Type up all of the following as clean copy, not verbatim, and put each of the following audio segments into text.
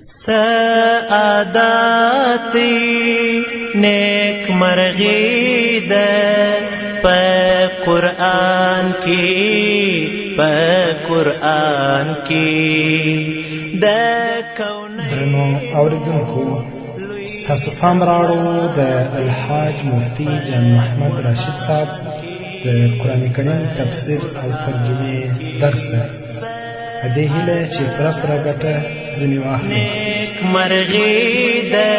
سعادتي نیک مرغی ده په قرآن کې د درنو اوریدونکو ستاسو پام راوړو د الحاج مفتی جان محمد راشد صاحب د قرآن کریم تفسیر او ترجمې درس ده. په دې هیله چې پوره ګټه ځینې واخلو. نیک مرغی ده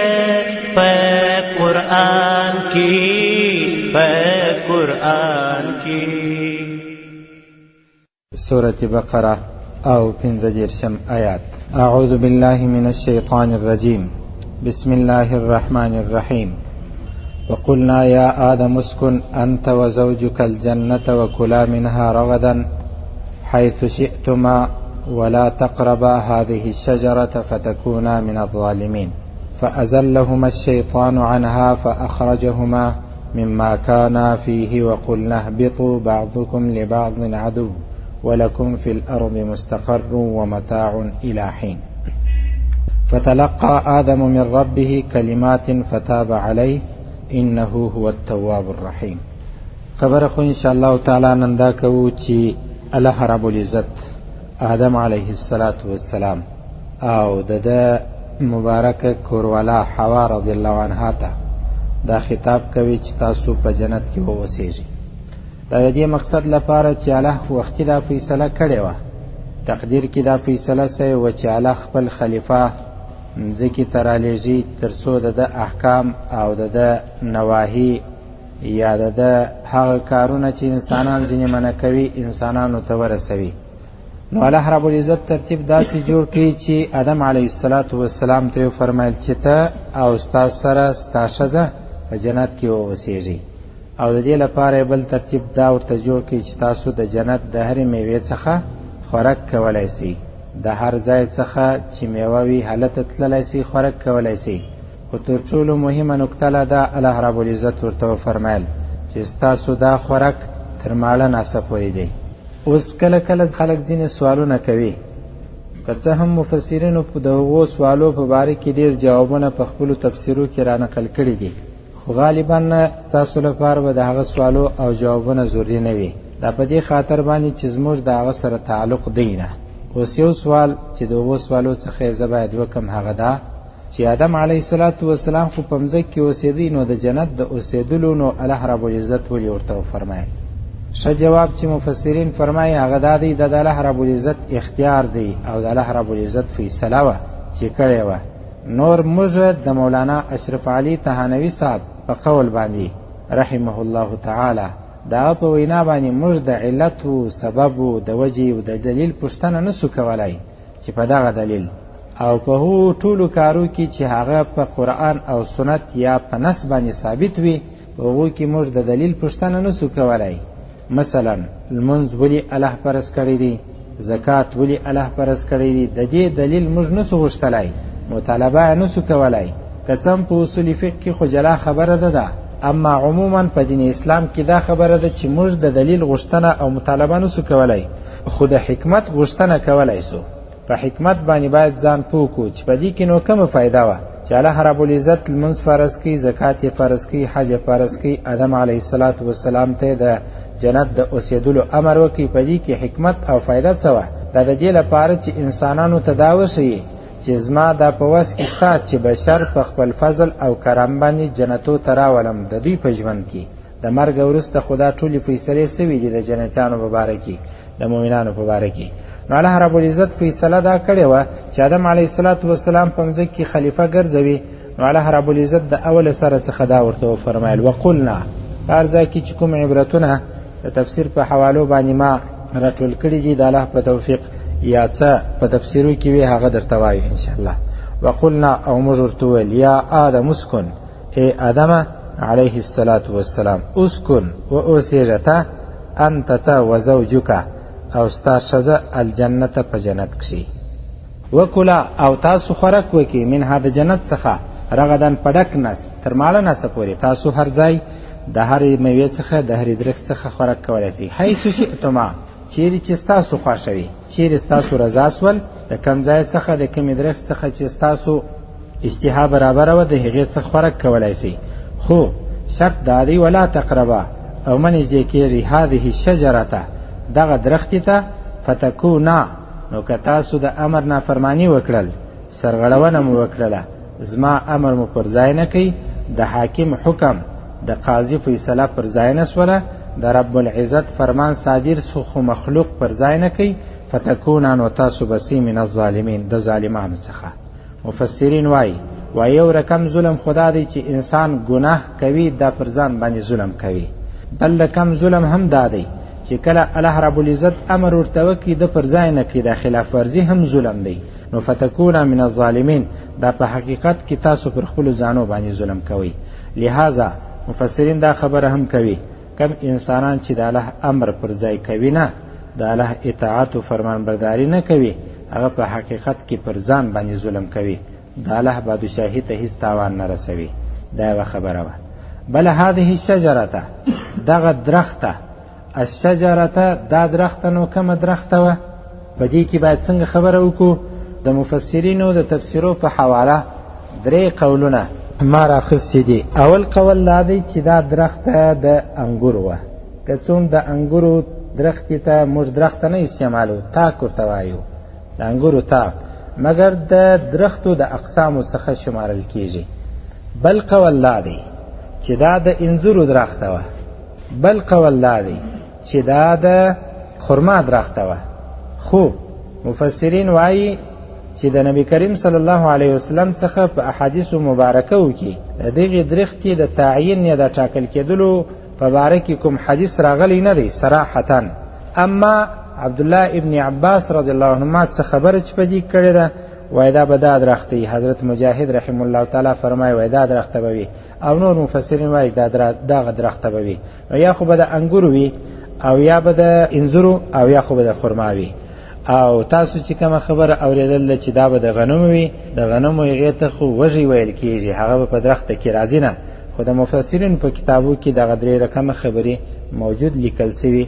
په قرآن کې سورة بقرة او 15 آیات. اعوذ بالله من الشیطان الرجیم. بسم الله الرحمن الرحیم. وقلنا يا آدم اسكن أنت وزوجك الجنة وكلا منها رغدا حيث شئتما ولا تقربا هذه الشجرة فتكونا من الظالمين فأزلهما الشيطان عنها فأخرجهما مما كانا فيه وقلنا اهبطوا بعضكم لبعض عدو ولكم في الأرض مستقر ومتاع إلى حين فتلقى آدم من ربه كلمات فتاب عليه إنه هو التواب الرحيم. خبر خو إن شاء الله تعالى نندا کوو چې الله رب العزت آدم علیه السلام او د مبارکه کوروالا حوا رضی الله عنها ته دا خطاب کوي چې تاسو په جنت کې اوسئ. دا د دې مقصد لپاره چې الله وختي دا فیصله کړې وه، تقدیر کې دا فیصله سوې وه چې الله خپل خلیفه ځکې ته رالیږي تر څو د احکام او د نواهي یا د هغه کارونه چې انسانان ځینې منع کوي انسانانو ته ورسوي. نو الله رب العزت ترتیب داسې جوړ کړي چې آدم علیه السلام ته یې فرمایل چې ته او ستا سره ستا ښځه په جنت کې واوسېږئ، او د دې لپاره بل ترتیب دا ورته جوړ کړي چې تاسو د جنت د هرې میوې څخه خوراک کولی سئ، د هر ځای څخه چې میوه وي هلته تللی سئ، خوراک کولی سئ. خو تر ټولو مهمه نکته لا ده الله رب العزت ورته وفرمیل چې ستاسو دا خوراک تر ماړه ناسه پورې دی. اوس کله کله خلک ځینې سوالونه کوي، که څه هم مفسرینو په د هغو سوالو په باره کې ډېر جوابونه په خپلو تفسیرو کې رانقل کړي دي، خو غالبا تاسو لپاره به د هغه سوالو او جوابونه ضروري نه وي. دا په دې خاطر باندې چې زموږ د هغه سره تعلق دی نه. اوس یو سوال چې د هغو سوالو څخه یې زه باید وکړم هغه دا چې آدم علیه السلام خو په مځکه کې اوسېدی، نو د جنت د اوسېدلو نو الله رب العزت ولې ورته وفرمایل؟ ښه جواب چې مفسرین فرمایي هغه دا دی د الله رب العزت اختیار دی او د الله رب العزت فیصله وه چې کړې وه. نور موږ د مولانا اشرف علي تهانوي صاحب په قول باندې رحمه الله تعالی دا په وینا باندې موږ د علت و سبب و د وجې و د دلیل پوښتنه نسو کولی چې په دغه دلیل او په هغو ټولو کارو کې چې هغه په قرآن او سنت یا په نص باندې ثابت وي په هغو کې موږ د دلیل پوښتنه نسو کولی. مثلا لمونځ ولې الله فرض کړی دی، زکات ولې الله فرض کړی دی، د دې دلیل موږ نسو غوښتلی، مطالبه یې نسو کولی. که څه هم په اصول فقه کې خو جلا خبره ده، اما عموما په دین اسلام کې دا خبره ده چې موږ د دلیل غوښتنه او مطالبه نسو کولی، خو د حکمت غوښتنه کولی سو. په حکمت باندې باید ځان پوه کړو چې په دې کې نو کومه فایده وه چې الله رب العزت لمونځ فرض کړي، زکات یې فرض کړي، حج یې فرض کړي، آدم علیه السلام ته د جنت د اوسېدلو امر وکړي. په دې کې حکمت او فایده څه وه؟ دا د دې لپاره چې انسانانو ته دا وښیي چې زما دا په وس کې ستا چې بشر په خپل فضل او کرم باندې جنتو ته راولم د دوی په ژوند کې. د مرګ وروسته خو دا ټولې فیصلې سوي دي د جنتیانو په باره کې، د مؤمنانو په باره کې. نو الله رب العزت فیصله دا کړې وه چې آدم علیه السلام په مځکه کې خلیفه ګرځوي. نو الله رب العزت د اوله سره څخه دا ورته وفرمایل وقلنا. په هر ځای کې چې کوم عبرتونه د تفسیر په حوالو باندې ما راټول کړي دي د الله په توفیق یا څه په تفسیرو کې وي هغه درته وایو انشاءالله. وقلنا او موږ ورته وویل یا آدم اسکن، ای آدم علیه السلام اسکن و اوسېږه ته، انت ته و زوجکه او ستا ښځه الجنت په جنت کښې، وکلا او تاسو خوراک وکړئ منها د جنت څخه رغدن په ډک نس تر ماړه نسه پورې. تاسو هر ځای د هرې میوې څخه د هرې درخت څخه خوراک کولی سئ، حیث شئتما چیرې چې ستاسو خوښوي، چیرې ستاسو رضا سول د کم ځای څخه د کمې درخت څخه چې ستاسو اشتها برابره وه د هغې څخه خوراک کولی شئ، خو شرط دا دی ولا تقربا او مه نږدې کېږئ هذه الشجرته دغه درختې ته فتکونا نو که تاسو د امر نافرماني وکړل سرغړونه مو وکړله زما امر مو پر ځای نه کوي د حاکم حکم د قاضي فیصله پر ځای نه سوله د رب العزت فرمان صادر سو خو مخلوق پر ځای نه کوي فتکونا نو تاسو بسې من الظالمین د ظالمانو څخه. مفسرین وایي یو رقم ظلم خدا دی چې انسان ګناه کوي دا پر ځان باندې ظلم کوي، بل رقم ظلم هم دا دی چې کله الله رب العزت امر ورته وکړي د پر ځای نه کوي دا خلاف ورزي هم ظلم دی. نو فتکونا من الظالمین دا په حقیقت کې تاسو پر خپلو ځانو باندې ظلم کوئ. لہذا مفسرین دا خبره هم کوي کم انسانان چې د الله امر پر ځای کوي نه د الله اطاعت و فرمانبرداري نه کوي هغه په حقیقت کې پر ځان باندې ظلم کوي، د الله بادشاهي ته هیڅ تاوان نه رسوي. دا یوه خبره وه. بل هذه الشجرته دغه درخته الشجرته دا درخته نو کومه درخته وه؟ په دې کې باید څنګه خبره وکړو؟ د مفسرینو د تفسیرو په حواله 3 قولونه ما راخستې دي. اول قول دا دی چې دا درخته د انګورو وه، که څوم د انګورو درختې ته موږ درخته نه استعمالو تاک ورته وایو د انګورو تاک، مګر د درختو د اقسامو څخه شمارل کیږي. بل قول دا دی چې دا د انځورو درخته وه، بل قول دا دی چې دا د خرما درخته وه. خو مفسرین وایي چې د نبی کریم صلی الله علیه وسلم څخه په احادیثو مبارکو کې د دغې درختې د تعیین یا د ټاکل کېدلو په باره کې کوم حدیث راغلی نه دی صراحتا. اما عبدالله ابن عباس رضی الله عنهما څه خبره چې په دې کړې ده وایي دا به دا درخته وي. حضرت مجاهد رحمه الله تعالی فرمایي وایي دا درخته به وي، او نور مفسرین وایي دغه درخته به وي. نو یا خو به د انګورو وي او یا به د انځورو او یا خو به د خرما وي. او تاسو چې کومه خبره اورېدل چې دا به د غنمو وي، د غنمو هغې ته خو وږی ویل کېږي، هغه به په درخته کې راځي نه. خو د مفسرینو په کتابو کې دغه 3 رقمه خبرې موجود لیکل سوي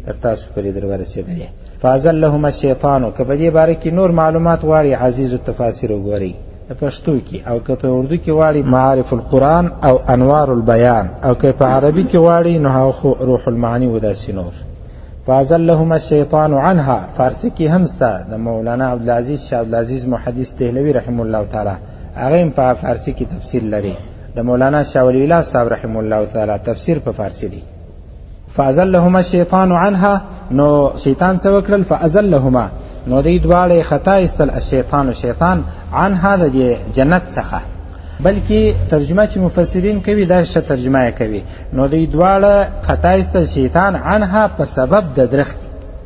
تر تاسو پورې در ورسېدلې. فازلهما الشیطانو که په دې باره کې نور معلومات غواړي عزیز التفاسیر وګورئ په پښتو کې، او که په اردو کې غواړي معارف القرآن او انوار البیان، او که په عربي کې غواړي نو هغه خو روح المعانی و داسې نور. فازلهما الشیطان عنها فارسی کې هم سته د مولانا عبدالعزیز شاه عبدالعزیز محدث دهلوي رحمه الله تعالی، هغه هم په فارسی کې تفسیر لري. د مولانا شاه ولی الله صاحب رحمه الله تعالی تفسیر په فارسی دی. فازلهما الشیطان عنها نو شیطان څه وکړل؟ فازلهما نو دوی دواړه خطا ایستل الشیطان شیطان عنها د جنت څخه، بلکې ترجمه چې مفسرین کوي دا ښه ترجمه کوي. نو دوی دواړه خطا ایستل شیطان عنها په سبب د درخت،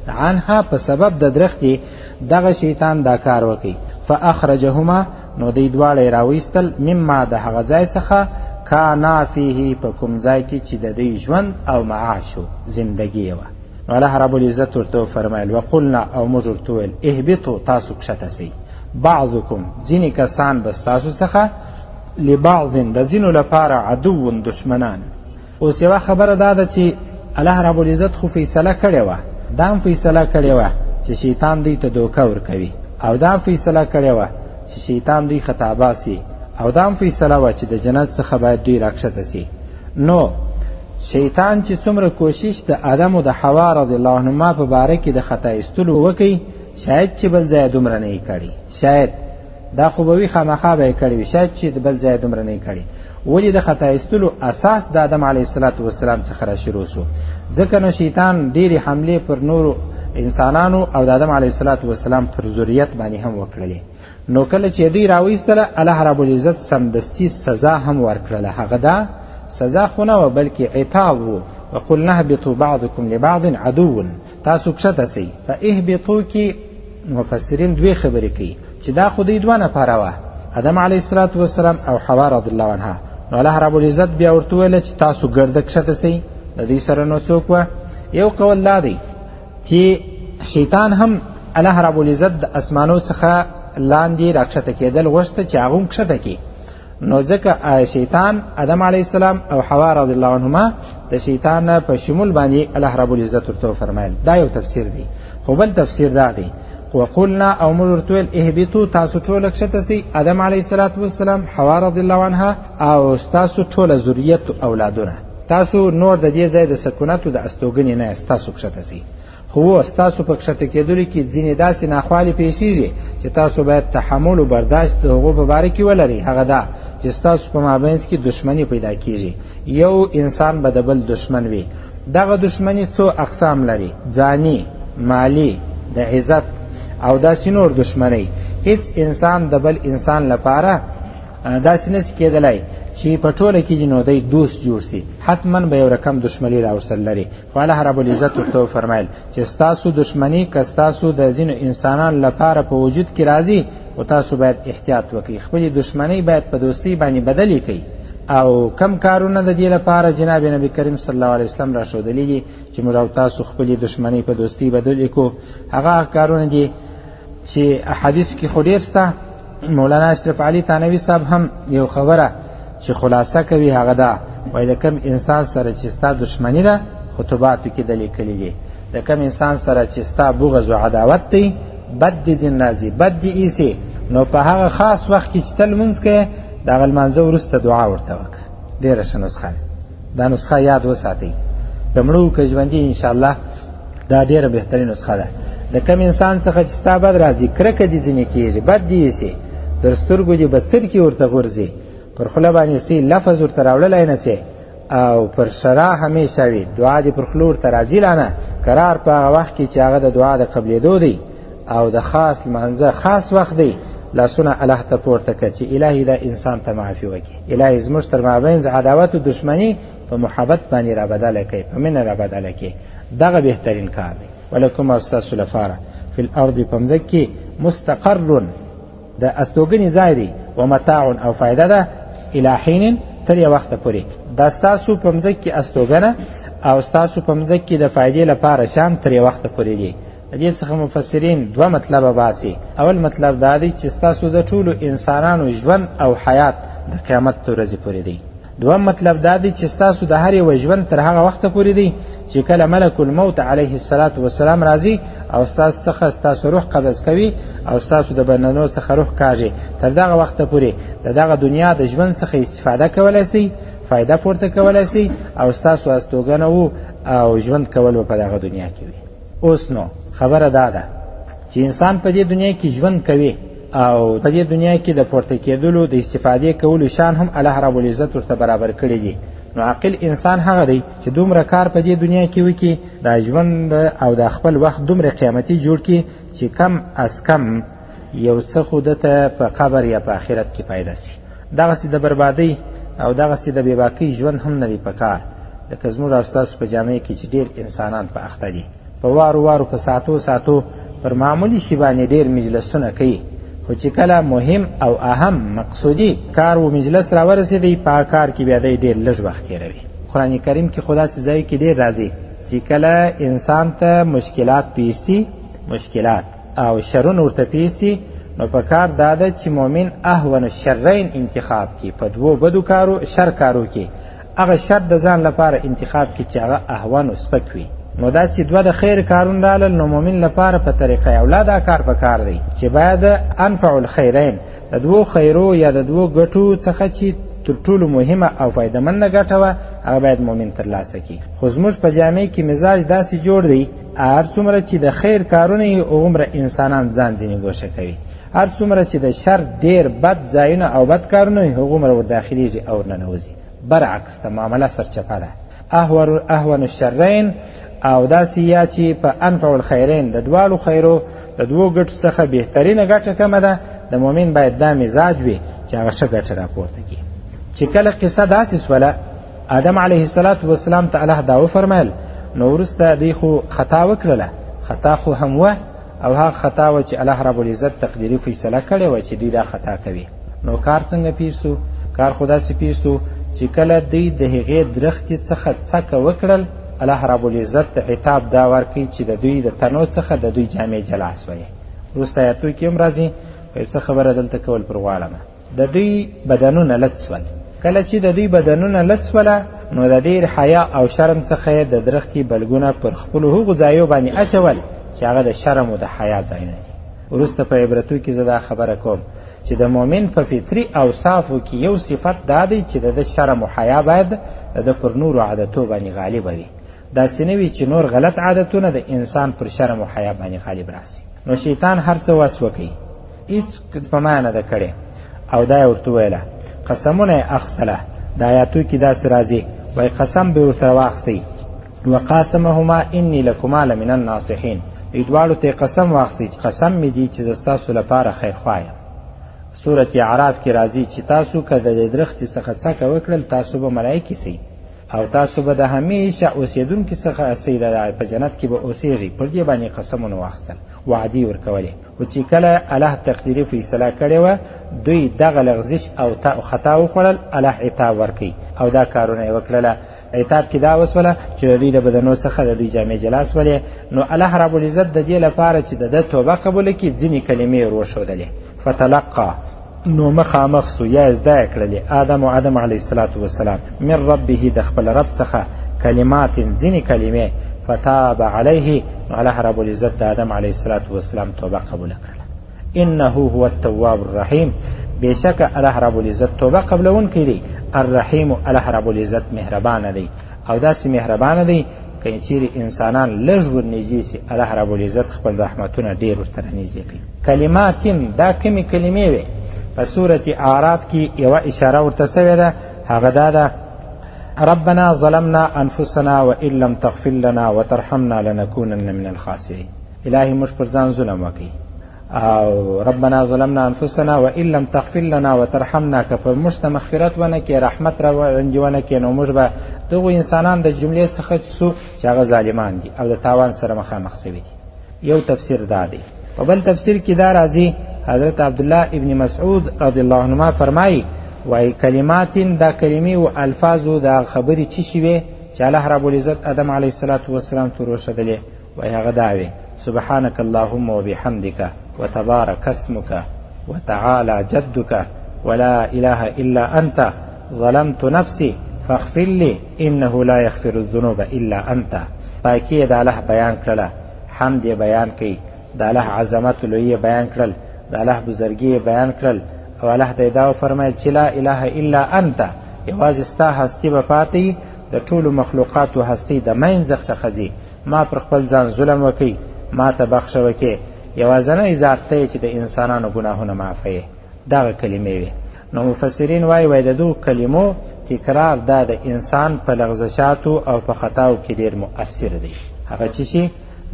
عنها په سبب د درخت دغه شیطان دا کار وکړي. فاخرجهما نو دوی دواړه راویستل مما د هغه ځای څخه کانا فیه په کوم ځای کې چې د دوی ژوند او معاش و زندګي وه. نو الله رب العزت ورته فرمایل وقلنا او موږ ورته ویل اهبطوا تاسو کښته سئ بعضکم ځینې کسان بس تاسو څخه لبعض د ځینو لپاره عدو دشمنان. اوس یوه خبره دا ده چې الله رب العزت خو فیصله کړې وه، دا هم فیصله کړې وه چې شیطان دوی ته دوکه ورکوي، او دا هم فیصله کړې وه چې شیطان دوی خطا باسي، او دا هم فیصله وه چې د جنت څخه باید دوی راکښته سي. نو شیطان چې څومره کوشش د آدم او د حوا رضی الله عنهما په باره کې د خطا ایستلو وکړي، شاید چې بل ځای دومره نه یې کړي، شاید دا خو به وي خامخا به یې کړی وي، شاید چې د بل ځای دومره نه یې کړي. ولې د خطا ایستلو اساس د آدم علیه السلام څخه را شروع سو، ځکه نو شیطان ډېرې حملې پر نورو انسانانو او د آدم علیه السلام پر ذریت باندې هم وکړلې. نو کله چې دوی راویستله الله رب العزت سمدستي سزا هم ورکړله. هغه دا سزا خو نه وه بلکې عتاب و. وقلنا اهبطوا بعضکم لبعض عدو تاسو کښته سئ. په اهبطو کې مفسرین 2 خبرې کوي چې دا خو دوی 2 نفره وه، آدم علیه السلام او حوا رضی الله عنها. نو الله رب العزت بیا ورته ویله چې تاسو ګرده کښته سئ. د دوی سره نو څوک وه؟ یو قول دا دی چې شیطان هم الله رب العزت د اسمانو څخه لاندې راکښته کېدل غوښته چې هغه هم کښته کړي. نو ځکه شیطان آدم علیه السلام او حوا رضی الله عنهما د شیطان په شمول باندې الله رب العزت ورته فرمایل. دا یو تفسیر دی. خو بل تفسیر دا دی وقلنا او موږ ورته ویل اهبطوا تاسو ټوله کښته سئ آدم علیه السلام حوا رضی الله عنها او ستاسو ټوله ذریت اولادونه تاسو نور د دې ځای د سکونت او د استوګنې نه یاست تاسو کښته سئ خو ستاسو په کښته کېدلو کې ځینې داسې ناخوالې پیښیږي چې تاسو باید تحمل او برداشت د هغو په باره کې ولرئ هغه دا چې ستاسو په مابینځ کې دشمني پیدا کېږي یو انسان به د بل دشمن وي دغه دشمني څو اقسام لري ځاني مالی د عزت او داسې نور دشمنی هیڅ انسان د بل انسان لپاره داسې نشي کېدلی چې په ټوله کې نو دی دوست جوړ سي حتما به یو رقم دشمنی راورسره لري خو الله رب العزت ورته وفرمایل چې ستاسو دشمنی که ستاسو د ځینو انسانانو لپاره په وجود کې راځي او تاسو باید احتیاط وکړئ خپلې دشمنی باید په دوستۍ باندې بدلې کړئ او کم کارونه د دې لپاره جناب نبی کریم صلی الله علیه وسلم را ښودلي دي چې موږ او تاسو خپلې دشمنی په دوستۍ بدلې کړو هغه کارونه دي چې احادیث کې خو ډېر شته مولانا اشرف علي تانوي صاحب هم یو خبره چې خلاصه کوي هغه دا وایي د کم انسان سره چې ستا دشمني ده خطباتو کې د لیکلي دي د کم انسان سره چې ستا بغض و عداوت دی بد دې ځین راځي بد دې ایسي نو په هغه خاص وخت کې چې ته لمونځ کوې د هغه لمانځه وروسته دعا ورته وکړه ډېره ښه نسخه ده دا نسخه یاد وساتئ د مړو که ژوندي انشاءالله دا ډېره بهترین نسخه ده د کم انسان څخه چې ستا بد راځي کرکه دې ځینې کېږي بد دې ایسي در سترګو دې بڅرکې ورته غورځي پر خوله باندې سي لفظ ورته راوړلی نه سي او پر شرا همیشه وي دعا دې پر خوله ورته راځي لا نه قرار په هغه وخت کې چې هغه د دعا د قبلېدو دی او د خاص لمانځه خاص وخت دی لاسونه الله ته پورته کړه چې الهي دا انسان ته معافي وکړي الهي زموږ تر مابینځ عداوت او دشمني په محبت باندې را بدله کړي په مینه را بدله کړي دغه بهترین کار دی ولکم او ستاسو لپاره فی الارض په مځکه کې مستقر د استوګنې ځای دی و متاع او فایده ده الی حین تر یو وخته پورې دا ستاسو په مځکه کې استوګنه او ستاسو په مځکه کې د فایدې لپاره شان تر یو وخته پورې دی د دې څخه مفسرین دوه مطلبه باسي اول مطلب دا دی چې ستاسو د ټولو انسانانو ژوند او حیات د قیامت ورځې پورې دی دوم مطلب دا دی چې ستاسو د هر یو ژوند تر هغه وخته پورې دی چې کله ملک الموت علیه السلام راځي او ستاسو څخه ستاسو روح قبض کوي او ستاسو د بدنونو څخه روح کاږي تر دغه وخته پورې د دغه دنیا د ژوند څخه استفاده کولی سئ فایده پورته کولی سئ او ستاسو استوګنه او ژوند کول په دغه دنیا کې وي اوس نو خبره دا ده چې انسان په دې دنیا کې ژوند کوي او په دې دنیا کې د پورته کېدلو د استفادې کولو شان هم الله رب العزت ورته برابر کړی دی نو عاقل انسان هغه دی چې دومره کار په دې دنیا کې وکړي دا ژوند او د خپل وخت دومره قیمتي جوړ کړي چې کم از کم یو څه خو دته په قبر یا په آخرت کې پیدا سي دغسې د بربادۍ او دغسې د بېباکۍ ژوند هم نه دی په کار لکه زموږ او ستاسو په جامعه کې چې ډېر انسانان په اخته دي په وارو وارو په ساعتو پر معمولي شي باندې ډېر مجلسونه کوي خو چې کله مهم او اهم مقصودی کار و مجلس را ورسېدی په کار کې بیا دی ډېر لږ وخت تېروي قرآن کریم کې خو داسې ځای کې ډېر راځي چې کله انسان ته مشکلات پیښ سي مشکلات او شرونه ورته پیښ سي نو په کار دا ده چې مؤمن اهون الشرین انتخاب کړي په دوو بدو کارو شر کارو کې هغه شر د ځان لپاره انتخاب کړي چې هغه اهون او سپک وي نو دا چې دوه د خیر کارون رالل نو مؤمن لپاره په طریقه اولا دا کار په کار دی چې باید انفع الخیرین د دوو خیرو یا د دوو ګټو څخه چې تر ټولو مهمه او فایدهمنده ګټه وه هغه باید مؤمن ترلاسه کړي خو زموږ په جامع کې مزاج داسې جوړ دی هر څومره چې د خیر کارونه یې هغومره انسانان ځان ځینې ګوښه کوي هر څومره چې د شر ډېر بد ځایونه او بد کارونه یې هغومره ورداخلیږي او ورننوځي برعکس د معامله سرچپه ده اهون الشرین او داسې یا چې په انفع الخیرین د دواړو خیرو د دوو ګټو څخه بهترینه ګټه کومه ده د مؤمن باید دا مزاج وي چې هغه ښه ګټه راپورته کړي چې کله قصه داسې سوله آدم علیه السلام ته الله دا وفرمیل نو وروسته دوی خو خطا وکړله خطا خو هم وه او هغه خطا وه چې الله رب العزت تقدیري فیصله کړې وه چې دوی دا خطا کوي نو کار څنګه پیښ سو کار خو داسې پیښ سو چې کله دوی د هغې درختې څخه څکه وکړل الله رب العزت عتاب دا ورکوي چې د دوی د تنو څخه د دوی جامې جلا سوې وروسته آیاتو کې هم راځي یو څه خبره دلته کول پر غواړمه د دوی بدنونه لت سول کله چې د دوی بدنونه لت سوله نو د ډېر حیا او شرم څخه د درختي بلګونه پر خپلو هغو ځایو باندې اچول چې هغه د شرم او د حیا ځایونه دي وروسته په عبرتو کې زه دا خبره کوم چې د مؤمن په فطري اوصافو کې یو صفت دا دی چې د شرم و حیا باید د پر نورو عادتو باندې غالبه وي. داسې نه وي چې نور غلط عادتونه د انسان پر شرم و حیا باندې غالب راسي. نو شیطان هر څه وس وکوي، هېڅ په ما نه ده کړې، او دا یې ورته وویله، قسمونه یې اخیستله. د آیاتو کې داسې راځي وایي قسم به ورته واخیستی، وقاسمهما انی لکما لمن الناصحین. دوی دواړو ته قسم واخیستی چې قسم مې دی چې زه ستاسو لپاره خیرخوا یم. سورت اعراف کې راځي چې تاسو که د دې درختې څخه څکه وکړل تاسو به ملایکې سئ او تاسو به د همیشه اوسېدونکي څخه سئ، په جنت کې به اوسېږئ. پر دې باندې قسمونه واخیستل، وعدې ورکولې. خو چې کله الله تقدیري فیصله کړې وه دوی دغه لغزش او خطا وخوړل، الله عتاب ورکوي او دا کارونه یې وکړله. عتاب کې دا وسوله چې د دوی د بدنو څخه د دوی جامې جلا سولې. نو الله رب العزت د دې لپاره چې د ده توبه قبوله کړي ځینې کلمې ور وښودلې. فتلقى نو مخامخ سو یا زده کړلې آدم علیه السلام من ربه د خپل رب څخه کلمات ځینې کلمې، فتاب علیه نو الله رب العزت د آدم علیه السلام توبه قبوله کړله. انه هو التواب الرحیم، بېشکه الله رب العزت توبه قبلونکی دی. الرحیم، الله رب العزت مهربانه دی، او داسې مهربانه دی که چیرې انسانان لږ ورنږدې سي الله رب العزت خپل رحمتونه ډېر ورته رانږدې کوي. کلماتین دا کمې کلمې وې. په سورت اعراف کې یوه اشاره ورته سوې ده، هغه دا ده ربنا ظلمنا انفسنا وان لم تغفر لنا وترحمنا لنكونن من الخاسرین. الهي موږ پر ځان ظلم وکړي، او ربنا ظلمنا انفسنا وان لم تغفر لنا وترحمنا، که پر موږ ته مغفرت ونه کړې، رحمت راوړندې ونه کړې، نو موږ به دغو انسانان د جملې څخه سو چې هغه ظالمان دي او د تاوان سره مخامخ سوي دي. یو تفسیر دا دی. په بل تفسیر کې دا راځي، حضرت عبدالله ابن مسعود رضی الله عنهما فرمایي وایي کلماتین دا کلمې و الفاظو دا خبرې چې شوې چې الله رب العزت آدم علیه السلام ته ورښودلې، وایي هغه دا وې سبحانک اللهم وبحمدک وتبارک اسمک وتعالى جدك ولا اله الا انت ظلمت نفسي فاغفر لي انه لا يغفر الذنوب الا انت. پاکي د الله بیان کړله، حمد یې بیان کړي، د الله عظمت لوی بیان کړل، د الله بزرګي بیان کړل، او الله ته دا وفرمایل چې لا اله الا انت، یوازې ستا هستي به پاتې د ټولو مخلوقاتو هستي د منځ څخه ځي. ما پر خپل ځان ظلم وکړي، ما ته بخښه وکړې، یوازینی ذات ته چې د انسانانو ګناهونه معافوي. دغه کلمې وې. نو مفسرین وایي د دغو کلمو تکرار دا د انسان په لغزشاتو او په خطاو کې ډېر مؤثر دی. هغه چې شي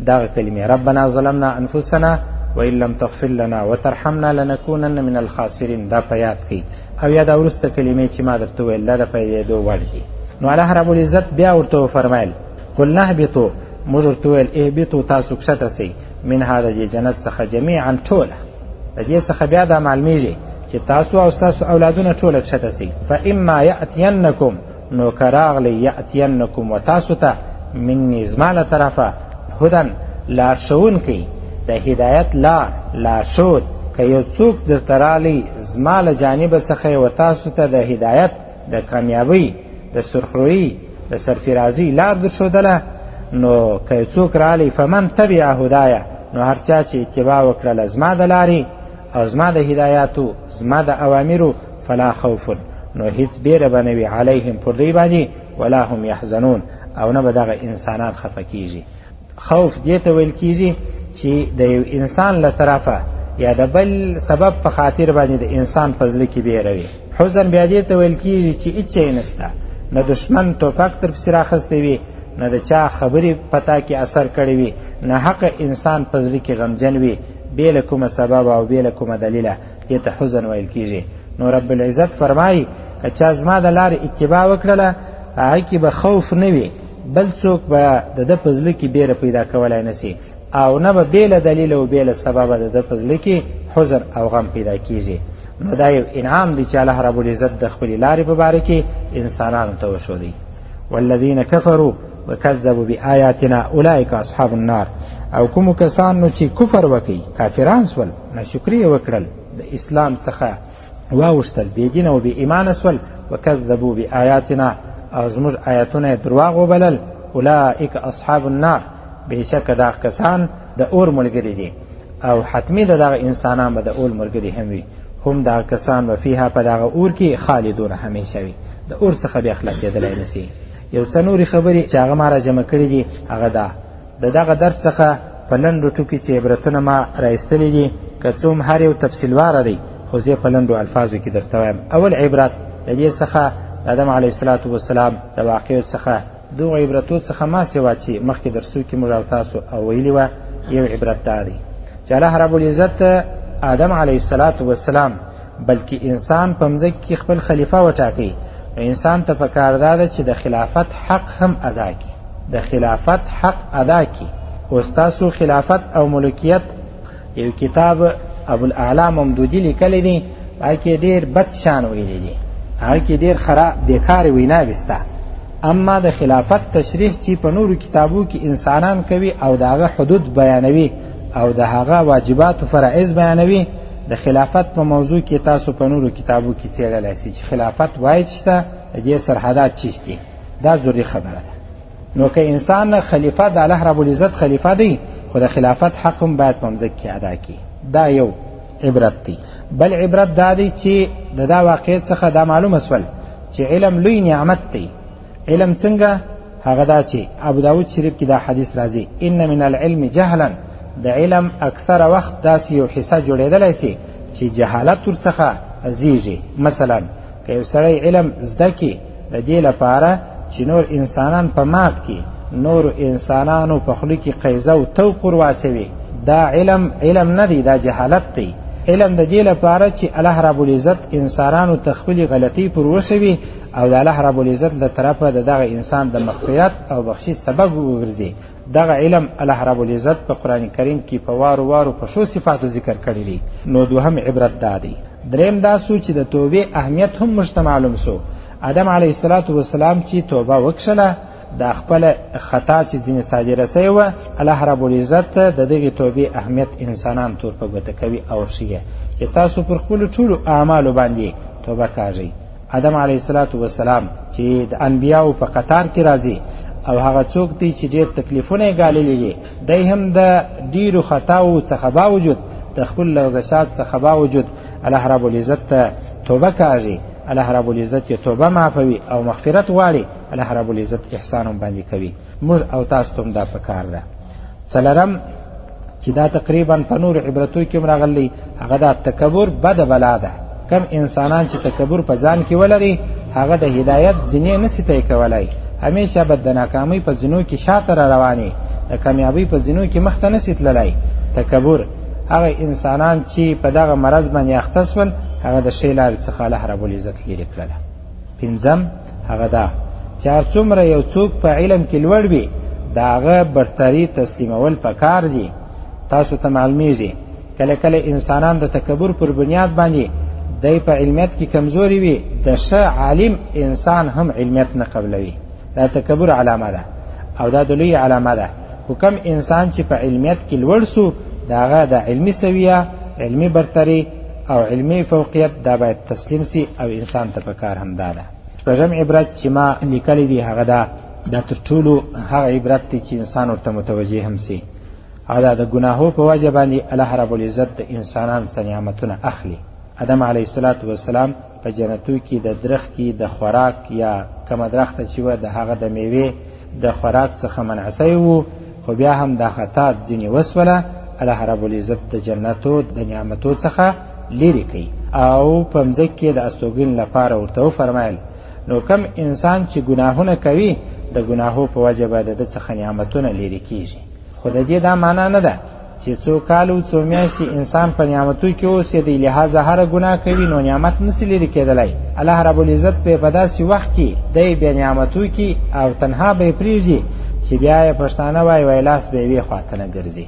دغه کلمې ربنا ظلمنا انفسنا وان لم تغفر لنا وترحمنا لنكونن من الخاسرین، دا په یاد کړئ. او یا دا وروسته کلمې چې ما درته وویل دا د پیدېدو وړ دي. نو الله رب العزت بیا ورته وفرمیل قلنا اهبطوا، موږ ورته وویل اهبطوا تاسو کښته سئ منها د دې جنت څخه جمیعا ټوله. د دې څخه بیا دا معلومیږي چې تاسو او ستاسو اولادونه ټوله کښته سئ. فاما یأتینکم، نو که راغلی یأتینکم و تاسو ته مني زما له طرفه هدن لارښوونکی، د هدایت لارښود، که یو څوک درته راغلی زما له جانبه څخه و تاسو ته د هدایت، د کامیابۍ، د سرخرویي، د سرفرازي لار درښودله، نو که یو څوک راغلی فمن تبع هدایه، نو هر چا چې اتباع وکړله زما د لارې او زما د هدایاتو، زما د اوامرو، فلا خوف، نو هیڅ بیره به نه وي علیهم پر دوی باندې، ولا هم یحزنون، او نه به دغه انسانان خفه کیږي. خوف دې ته ویل کیږي چې د یو انسان له طرفه یا د بل سبب په خاطر باندې د انسان په زړه کې بیره وي. حزن بیا دې ته ویل کیږي چې هېڅ شی نشته، نه دشمن ټوپک تر پسې راخستی وي، نه د چا خبرې پتا کې اثر کړی وي، نه حق انسان په زړه کې غمجن وي بې له کومه سبب او بې له کومه دلیله، دې ته حزن ویل کیږي. نو رب العزت فرمایي که چا زما د لارې اتباع وکړله هغه کې به خوف نه وي، بل څوک به د ده په زړه کې بیره پیدا کولی نه سي، او نه به بې له دلیل او بې له سببه د ده په زړه کې حزن او غم پیدا کیږي. نو دا یو انعام دی چې الله رب العزت د خپلې لارې په باره کې انسانانو ته وښودی. والذین کفروا وکذبوا بآیاتنا اولئک اصحاب النار، او کومو کسانو چې کفر وکړي، کافران سول، ناشکري وکړل، د اسلام څخه واوښتل، بېدینه او بې ایمانه سول، وکذبوا بآیاتنا، او زموږ آیاتونه یې درواغ وبلل، اولئک اصحاب النار، بېشکه دا کسان د اور ملګري دي. او حتمی دغه انسانان به د اور ملګري هم وي، هم دغه کسان به فیها په دغه اور کې خالدون همیشه وي، د اور څخه بیا خلاصېدلی نشي. یو څه نورې خبرې چې هغه ما را جمع کړي دي هغه دا د دغه درس څخه په لنډو ټکو چې عبرتونه ما رایستلي دي، که څه هم هر یو تفصیلواره دی خو زه په لنډو الفاظو کې درته وایم. اول عبرت د دې څخه د آدم علیه السلام د واقعو څخه دغو عبرتو څخه ما سوا چې مخکې درسو کې موږ او تاسو ویلي وه، یو عبرت دا دی چې الله رب العزت آدم علیه السلام بلکې انسان په مځکه کې خپل خلیفه وټاکي، نو انسان ته پکار دا ده چې د خلافت حق هم ادا کړي، د خلافت حق ادا کړي. اوس تاسو خلافت او ملکیت یو کتاب ابوالاعلی ممدودي لیکلی دی، هغه کې ډېر بد شان ویلی دی، هغه کې ډېر خراب بیکارې ویناوې سته. اما د خلافت تشریح چې په نورو کتابو کې انسانان کوي او د هغه حدود بیانوي او د هغه واجبات و فرائض بیانوي، د خلافت په موضوع کې تاسو په نورو کتابو کې څېړلی شئ چې خلافت واید شته، د دې سرحدات چیست دي. دا ضروري خبره ده. نو که انسان خلیفه د الله رب العزت خلیفه دی، خو د خلافت حق هم باید په مځکه کې ادا کړي. دا یو عبرت دی. بل عبرت دا دی چې د دا واقعیت څخه دا معلومه سول چې علم لوی نعمت دی. علم څنګه؟ هغه دا چې ابو داود شریف کې دا حدیث راځي، ان من العلم جهلا، د علم اکثره وخت داسې یو حصه جوړېدلی سي چې جهالت ورڅخه زیږي. مثلا که یو سړی علم زده کړي د دې لپاره چې نور انسانان په مات کې نور انسانانو په خوله کې قیزه او توقر واچوي، دا علم نه دی، دا جهالت دی. علم د دې لپاره چې الله رب العزت انسانانو ته خپلې غلطۍ پر وښوي او د الله رب العزت له طرفه د دغه انسان د مغفرت او بخشش سبب وګرځي. دغه علم الله رب العزت په قرآن کریم کې په وارو په ښو صفاتو ذکر کړی دی. نو دوهم عبرت دا دی. دریم دا سو چې د توبې اهمیت هم موږ ته معلوم سو. آدم علیه السلام چې توبه وکښله، د خپل خطا چې ځینې صادره سوې وه، الله رب العزت د دغې توبې اهمیت انسانان تور په ګوته کوي او ښیي چې تاسو پر خپلو ټولو اعمالو باندې توبه کاږئ. آدم علیه السلام چې د انبیاو په قطار کې راځي او هغه څوک دی چې ډېر تکلیفونه یې ګاللي دي، دی هم د ډېرو خطاو څخه باوجود، د خپل لغزشات څخه باوجود الله رب العزت ته توبه کاږي. الله رب العزت یې توبه معافوي او مغفرت غواړي. الله رب العزت احسان هم باندې کوي. موږ او تاسو ته هم دا پکار ده. څلورم چې دا تقریبا په نورو عبرتو کې هم راغلی، هغه دا تکبر بده بلا ده. کم انسانان چې تکبر په ځان کې ولري، هغه د هدایت ځینې نسي طی کولی، همیشه به د ناکامۍ په زینو کې شاته را روانې، د کامیابۍ په زینو کې مخته نسي تللی. تکبر هغه انسانان چې په دغه مرض باندې اخته سول، هغه د ښې لارې څخه الله رب العزت لرې کړله. پنځم هغه دا چې هر څومره یو څوک په علم کې لوړ وي، د هغه برتري تسلیمول پکار دي. تاسو ته معلومیږي کله کله انسانان د تکبر پر بنیاد باندې دی په علمیت کې کمزوري وي، د ښه عالم انسان هم علمیت نه قبلوي. دا تکبر علامه ده او دا د لوی علامه ده. خو کم انسان چې په علمیت کې لوړ سو، د هغه د علمي سویه، علمي برتري او علمي فوقیت دا باید تسلیم سي او انسان ته پکار هم دا ده. شپږم عبرت چې ما لیکلی دی هغه دا تر ټولو هغه عبرت دی چې انسان ورته متوجه هم سي. هغه دا د ګناهو په وجه باندې الله رب العزت د انسانان څخه نعمتونه اخلي. آدم علیه السلام په جنتو کې د درخت کې د خوراک یا کومه درخته چې وه د هغه د میوې د خوراک څخه منع سوی و، خو بیا هم دا خطا ځینې وسوله. الله رب العزت د جنتو د نعمتو څخه لرې کوي او په مځکه کې د استوګن لپاره ورته وفرمایل. نو کم انسان چې ګناهونه کوي، د ګناهو په وجه به د ده څخه نعمتونه لرې کېږي. خو د دې دا معنا نه ده چې څو کال او څو میاشتې انسان په نعمتو کې اوسېدی، لهذا هره ګناه کوي نو نعمت نسي لرې کېدلی. الله رب العزت په داسې وخت کې دی بیا نعمتو کې او تنها به یې پرېږدي چې بیا یې پښتانه وایي لاس به یې یوې خواته نه ګرځي،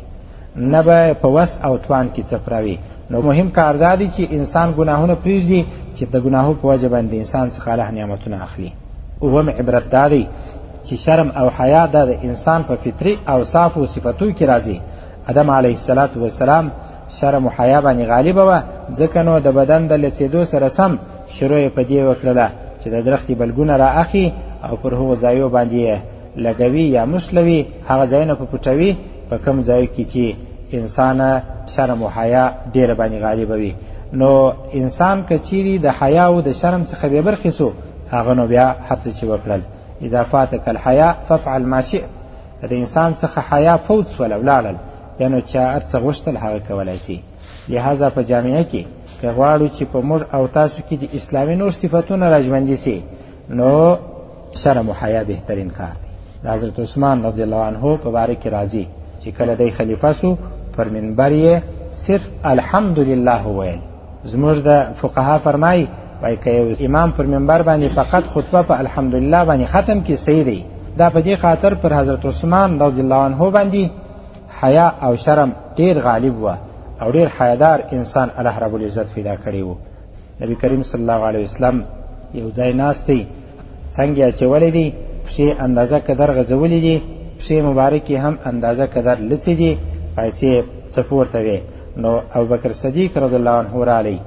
نه به په وس او توان کې څپراوي. نو مهم کار دا دی چې انسان ګناهونه پرېږدي چې د ګناهو په وجه باندې انسان څخه الله نعمتونه اخلي. اووم عبرت دا دی چې شرم او حیا دا د انسان په فطري او صافو صفتو کې راځي. آدم علیه السلام شرم و حیا باندې غالبه وه، ځکه نو د بدن د لڅېدو سره سم شروع یې په دې وکړله چې د درختې بلګونه را اخي او پر هغو ځایو باندې لګوي یا مشلوي، هغه ځایونه په پټوي په کوم ځایو کې چې انسان شرم او حیا ډېره باندې غالبه وي. نو انسان که چیرې د حیا او د شرم څخه بې برخې سو، هغه نو بیا هر څه چې وکړل. اذا فاتک الحیا فافعل ما شئت. د انسان څخه حیا فوت سول او لاړل، بیا نو چې هر څه غوښتل هغه کولی سي. لهذا په جامعه کې که غواړو چې په موږ او تاسو کې د اسلامي نور صفتونه راژوندي سي، نو شرم او حیا بهترین کار دی. د حضرت عثمان رضی الله عنه په باره کې راځي چې کله دی خلیفه سو، پر منبر یې صرف الحمدلله ویل. زموږ د فقها فرمایي وایي که یو امام پر منبر باندې فقط خطبه په الحمدلله باندې ختم کړي صحیح دی. دا په دې خاطر پر حضرت عثمان رضی الله عنه باندې حیا او شرم ډیر غالب و او ډیر حیادار انسان الله رب العزت پیدا کړی و. نبی کریم صلی الله علیه وسلم یو ځای ناست دی، څنګه اچولی دی، پښې اندازه قدر غځولی دي، پښې مبارکې هم اندازه قدر لڅې دي، پایڅې څه پورته وې. نو ابوبکر صدیق رضی الله عنه رالی،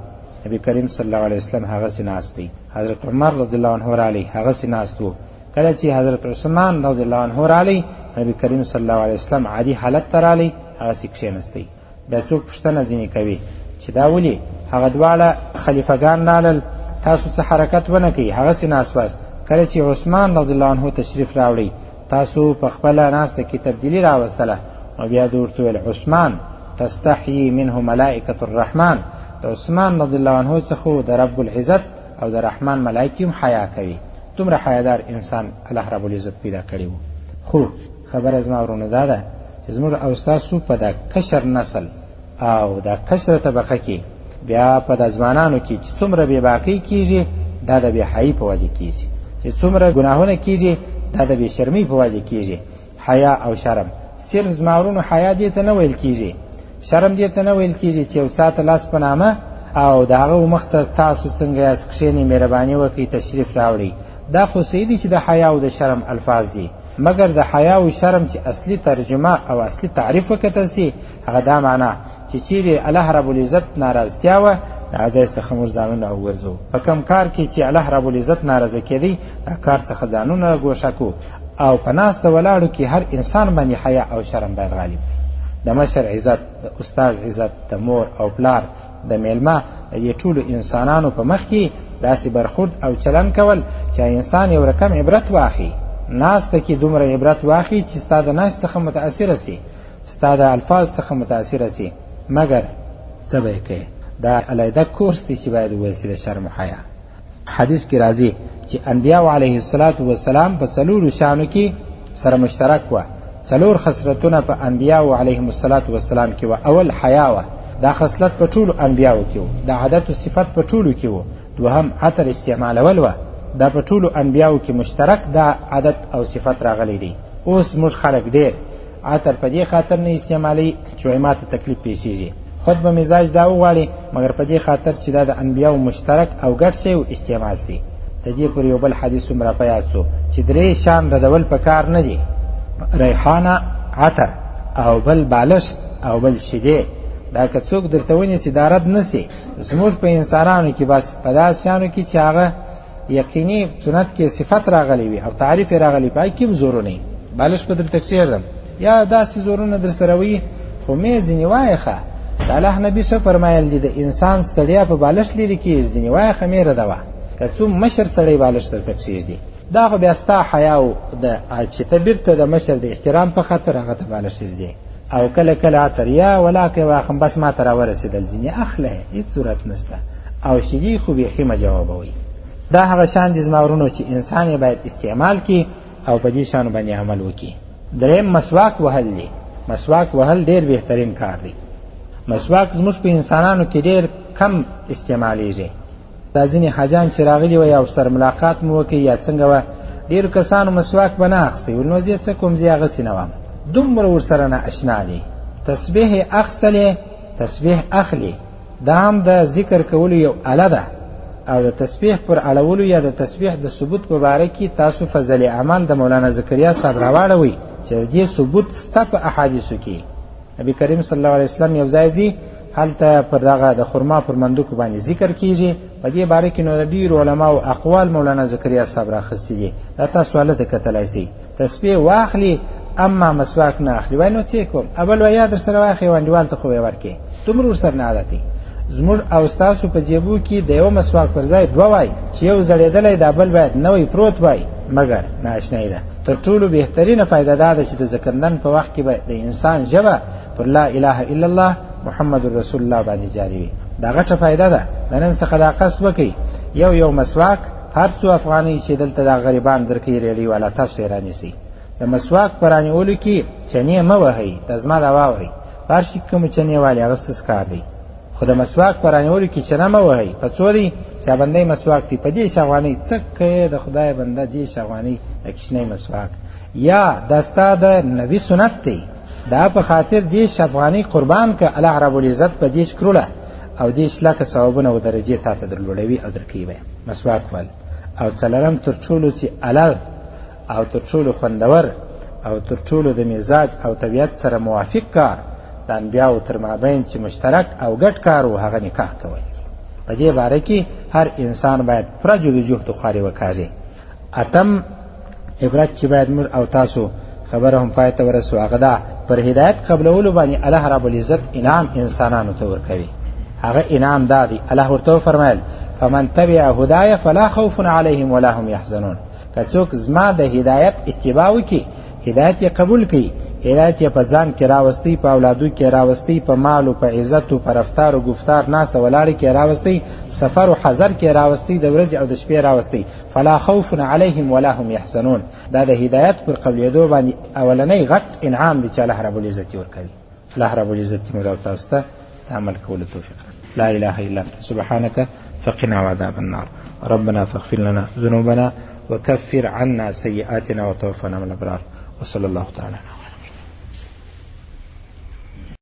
نبی کریم صلی الله علیه وسلم هغسې ناست دی. حضرت عمر رضی الله عنه رالی، هغسې ناست و. کله چې حضرت عثمان رضی الله عنه رالی، نبی کریم صلی الله علیه وسلم عادي حالت ته رالی، هغسې کښېنستی. بیا څوک پوښتنه ځینې کوي چې دا ولې هغه دواړه خلیفګان رالل، تاسو څه حرکت ونه کوي، هغسې ناست واست. کله چې عثمان رضی الله عنه تشریف راوړی، تاسو په خپله ناسته کې تبدیلي راوستله. نو بیا دې ورته ویل عثمان تستحیي منه ملائکة الرحمن، د عثمان رضی الله عنه څخه د رب العزت او د رحمان ملائکې هم حیا کوي. دومره حیادار انسان الله رب العزت پیدا کړی و. خو خبره زما ورونو دا ده چې زموږ او ستاسو په دا کشر نسل او دا کشره طبقه کې بیا په د ځوانانو کې چې څومره بېباکۍ کېږي، دا د بېحیایي په وجه کېږي. چې څومره ګناهونه کېږي، دا د بېشرمۍ په وجه کېږي. حیا او شرم صرف زما ورونو حیا دې ته نه ویل کېږي، شرم دې ته نه ویل کېږي چې یو چا ته لاس په نامه او د هغه مخ ته تاسو څنګه یاست کښېنئ، مهرباني وکړئ، تشریف راوړئ. دا خو صحیح دي چې د حیا او د شرم الفاظ دي، مګر د حیا او شرم چې اصلي ترجمه او اصلي تعریف وکتل سي، هغه دا معنا چې چیرې الله رب العزت ناراضتیا وه، د هغه ځای څخه موږ ځانونه وګرځو. په کوم کار کې چې الله رب العزت ناراضه کېدی، دا کار څخه ځانونه ګوښه کړو. او په ناسته ولاړو کې هر انسان باندې حیا او شرم باید غالب وي. د مشر عزت، د استاد عزت، د مور او پلار، د میلمه، د ټولو انسانانو په مخ کې داسې برخورد او چلن کول چې انسان یو رقم عبرت واخلي. ناسته کې دومره عبرت واخلي چې ستا د ناستې څخه متاثره سي، ستا د الفاظ څخه متاثره سي. مګر څه به یې کوې، دا علیحده کورس دی چې باید وویل سي د شرم و حیا. حدیث کې راځي چې انبیاء علیه السلام په څلورو شیانو کې سره مشترک وه. څلور خصلتونه په انبیاء علیهم السلام کې وه. اول حیا وه، دا خصلت په ټولو انبیاءو کې و. دا عادت و صفت په ټولو کې و. دوهم عطر استعمالول وه، دا په ټولو انبیاءو کې مشترک دا عادت او صفت راغلی دی. اوس موږ خلک ډېر عطر په دې خاطر نه استعمالوي چې وایي ما ته تکلیف پیښیږي، خود به مزاج دا وغواړي، مګر په دې خاطر چې دا د انبیاءو مشترک او ګډ شی استعمال سي. د دې پر یو بل حدیث هم راپه یاد سو چې درې شیان ردول په کار نه دي: ریحانه، عطر او بل بالش او بل شیدې. دا که څوک درته ونیسي دا رد نه سي. زموږ په انسانانو کې بس په داسې شیانو کې چې هغه یقیني سنت کې صفت راغلی وي او تعریف راغلی پای کې زورونه وي. بالش په درته کښېږدم یا داسې زورونه در سره وي، خو مې ځینې وایخه د الله نبي څه فرمایل دي، د انسان ستړیا په بالش لرې کېږي، ځینې وایخه مې ردوه. که څوم مشر سړی بالش درته کښېږدي، دا خو بیا ستا حیا او د چې ته بیرته د مشر د احترام په خاطر هغه ته بالش ږدي. او کله کله عطر یا ولاکې واخم بس ما ته راورسېدل، ځینې اخله هېڅ صورت نشته. او شیدې خو بیخي مه جوابوئ. دا هغه شیان دي زما ورونو چې انسان یې باید استعمال کړي او په دې شیانو باندې عمل وکړي. دریم مسواک وهل دی. مسواک وهل ډېر بهترین کار دی. مسواک زموږ په انسانانو کې ډېر کم استعمالیږي. دا ځینې حاجیان چې راغلي وه یا ورسره ملاقات مو وکړي یا څنګه وه، ډېرو کسانو مسواک به نه اخیستی. ویل نو زه څه کوم، زه هغسې نه وم، دومره ورسره نه اشنا دی. تسبیح یې اخیستلې، تسبیح اخلي، دا هم د ذکر کولو یو اله ده. او د تسبیح پر اړولو یا د تسبیح د ثبوت په باره کې تاسو فضل اعمال د مولانا زکریا صاحب راواړوئ چې د دې ثبوت سته په احادیثو کې. نبی کریم صلی الله علیه وسلم یو ځای ځي، هلته پر دغه د خرما پر مندوکو باندې ذکر کیږي. په دې باره کې نو د ډېرو علماو اقوال مولانا زکریا صاحب راخیستي دي. دا تاسو هلته کتلی سئ. تسبیح واخلي اما مسواک نه اخلي. وای نو څه کوم؟ اول ویا در سره واخې وانډیوال ته خو یې ورکې، دومره ورسره نه عادت دی. زموږ او ستاسو په جیبو کې د یو مسواک پر ځای دوه وای چې یو زړېدلی دا بل باید نوی پروت وای، مګر نااشنایي ده. تر ټولو بهترینه فایده دا ده چې د ذکرنن په وخت کې به د انسان ژبه پر لا اله الا الله محمد رسول الله باندې جاری وي. دا غټه فایده ده. د نن څخه دا قصد وکړئ، یو مسواک هر څو افغانۍ چې دلته دا غریبان درکوي ریډیو والا تاسو یې رانیسئ. د مسواک په رانیولو کې چنې مه وهئ، دا زما دا واورئ، په هر شي کې کومې چنې والي هغه ستاسو کار دی، خو د مسواک په رانیولو کې چنه مه وهئ. په څو دی؟ سیابندۍ مسواک دی، په دېرش افغانۍ. څه کوې د خدای بنده، دېرش افغانۍ د کوچنی مسواک. یا دا ستا د نبي سنت دی، دا په خاطر 10 افغانۍ قربان که الله رب العزت په 10 کروړه او 10 لکه ثوابونه او درجې تا ته درلوړوي او درکوي به مسواک ول. او څلورم تر ټولو چې علل او تر ټولو خوندور او تر ټولو د مزاج او طبیعت سره موافق کار د انبیاو تر مابین چې مشترک او ګډ کار و هغه نکاح کول. په دې باره کې هر انسان باید پوره جدوجهد خواري وکاږي. اتم عبرت چې باید موږ او تاسو خبره هم پای ته ورسو هغه دا پر هدایت قبلولو باندې الله رب العزت انعام انسانانو ته ورکوي. هغه انعام دا دی، الله ورته فرمایل فمن تبع هدایا فلا خوف علیهم ولا هم یحزنون. که څوک زما د هدایت اتباع وکړي، هدایت یې قبول کړي، هدایت یې په ځان کې راوستی، په اولادو کې راوستی، په مال او په عزت او په رفتار او گفتار ناسته ولاړې کې راوستی، سفر او حضر کې راوستی، د ورځې او د شپې راوستی، فلا خوف علیهم ولا هم یحزنون. دا د هدایت پر قبلېدو باندې اولنی غټ انعام دی چې الله رب العزت ورکوي. الله رب العزت موږ او تاسو ته د عمل کولو توفیق راکړي. لا اله الا انت سبحانك فقنا عذاب النار. ربنا فاغفر لنا ذنوبنا وكفر عنا سيئاتنا وتوفنا من الابرار. وصلى الله تعالى